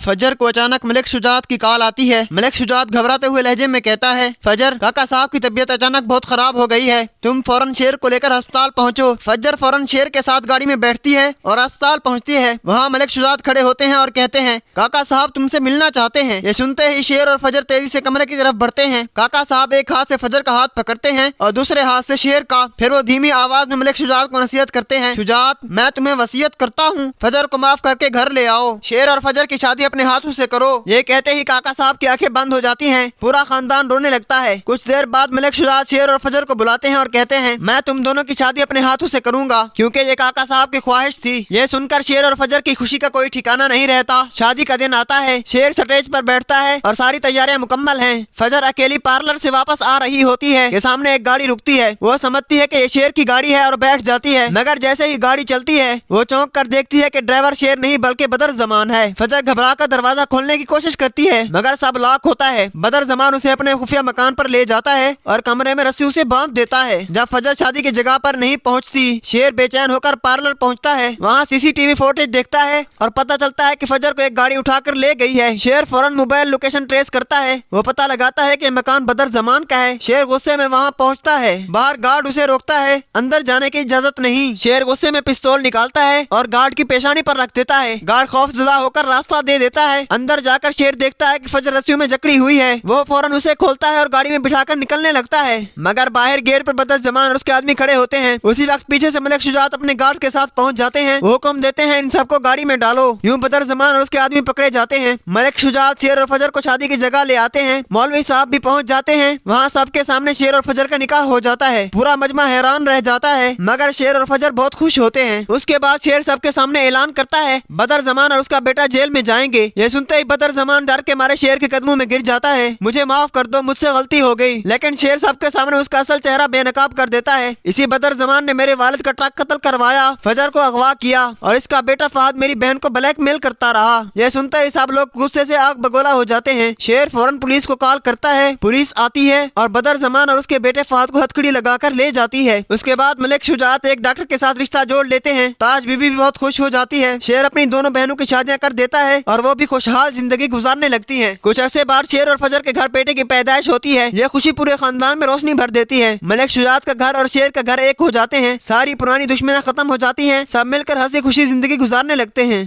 फजर को अचानक मलिक शुजात की कॉल आती है। मलिक शुजात घबराते हुए लहजे में कहता है, फजर काका साहब की तबीयत अचानक बहुत खराब हो गई है, तुम फौरन शेर को लेकर अस्पताल पहुंचो। फजर फौरन शेर के साथ गाड़ी में बैठती है और अस्पताल पहुंचती है। वहाँ मलिक शुजात खड़े होते हैं और कहते हैं, काका साहब तुमसे मिलना चाहते हैं। ये सुनते ही शेर और फजर तेजी से कमरे की तरफ बढ़ते हैं। काका साहब एक हाथ से फजर का हाथ पकड़ते हैं और दूसरे हाथ से शेर का। फिर वो धीमी आवाज में मलिक शुजात को नसीहत करते हैं, शुजात मैं तुम्हें वसीयत करता हूँ, फजर को माफ करके घर ले आओ, शेर और फजर की शादी अपने हाथों से करो। ये कहते ही काका साहब की आंखें बंद हो जाती हैं। पूरा खानदान रोने लगता है। कुछ देर बाद मलिक शुजात शेर और फजर को बुलाते हैं और कहते हैं, मैं तुम दोनों की शादी अपने हाथों से करूंगा, क्योंकि ये काका साहब की ख्वाहिश थी। ये सुनकर शेर और फजर की खुशी का कोई ठिकाना नहीं रहता। शादी का दिन आता है। शेर स्टेज पर बैठता है और सारी तैयारियां मुकम्मल हैं। फजर अकेली पार्लर से वापस आ रही होती है कि सामने एक गाड़ी रुकती है। वो समझती है कि ये शेर की गाड़ी है और बैठ जाती है, मगर जैसे ही गाड़ी चलती है वो चौंक कर देखती है कि ड्राइवर शेर नहीं बल्कि बदर जमान है। फजर घबराकर दरवाजा खोलने की कोशिश करती है, मगर सब लॉक होता है। बदर जमान उसे अपने खुफिया मकान पर ले जाता है और कमरे में रस्सी उसे बांध देता है। जब फजर शादी की जगह पर नहीं पहुंचती, शेर बेचैन होकर पार्लर पहुंचता है। वहाँ सीसीटीवी फुटेज देखता है और पता चलता है कि फजर को एक गाड़ी उठाकर ले गई है। शेर फौरन मोबाइल लोकेशन ट्रेस करता है। वो पता लगाता है कि मकान बदर जमान का है। शेर गुस्से में वहाँ पहुँचता है। बाहर गार्ड उसे रोकता है, अंदर जाने की इजाजत नहीं। शेर गुस्से में पिस्तौल निकालता है और गार्ड की पेशानी पर रख देता है। गार्ड खौफजदा होकर रास्ता दे देता है। अंदर जाकर शेर देखता है कि फजर रस्सियों में जकड़ी हुई है। वो फौरन उसे खोलता है और गाड़ी में बिठाकर निकलने लगता है, मगर बाहर गेट पर बदर जमान और उसके आदमी खड़े होते हैं। उसी वक्त पीछे से मलिक शुजात अपने गार्ड के साथ पहुंच जाते हैं। वो हुक्म देते हैं, इन सबको गाड़ी में डालो। यूं बदर जमान और उसके आदमी पकड़े जाते हैं। मलिक शुजात शेर और फजर को शादी की जगह ले आते हैं। मौलवी साहब भी पहुंच जाते हैं। वहाँ सबके सामने शेर और फजर का निकाह हो जाता है। पूरा मजमा हैरान रह जाता है, मगर शेर और फजर बहुत खुश होते हैं। उसके बाद शेर सबके सामने ऐलान करता है, बदर जमान और उसका बेटा जेल में जाएंगे। ये सुनते ही बदर जमान डर के मारे शेर के कदमों में गिर जाता है, मुझे माफ कर दो, मुझसे गलती हो गई। लेकिन शेर सबके सामने उसका असल चेहरा बेनकाब कर देता है। इसी बदर जमान ने मेरे वालिद का ट्रक कत्ल करवाया, फजर को अगवा किया और इसका बेटा फहद मेरी बहन को ब्लैकमेल करता रहा। यह सुनते ही सब लोग गुस्से से आग बगोला हो जाते हैं। शेर फौरन पुलिस को कॉल करता है। पुलिस आती है और बदर जमान और उसके बेटे फहद को हथकड़ी लगाकर ले जाती है। उसके बाद मलिक शुजात एक डॉक्टर के साथ रिश्ता जोड़ लेते हैं। ताज बीबी भी बहुत खुश हो जाती है। शेर अपनी दोनों बहनों की शादियां कर देता है और वो भी खुशहाल जिंदगी गुजारने लगती हैं। कुछ अरसे बाद शेर और फजर के घर बेटे की पैदाइश होती है। यह खुशी पूरे खानदान में रोशनी भर देती है। मलिक शुजात का घर और शेर का घर एक हो जाते हैं। सारी पुरानी दुश्मनियां खत्म हो जाती हैं। सब मिलकर हंसी खुशी जिंदगी गुजारने लगते हैं।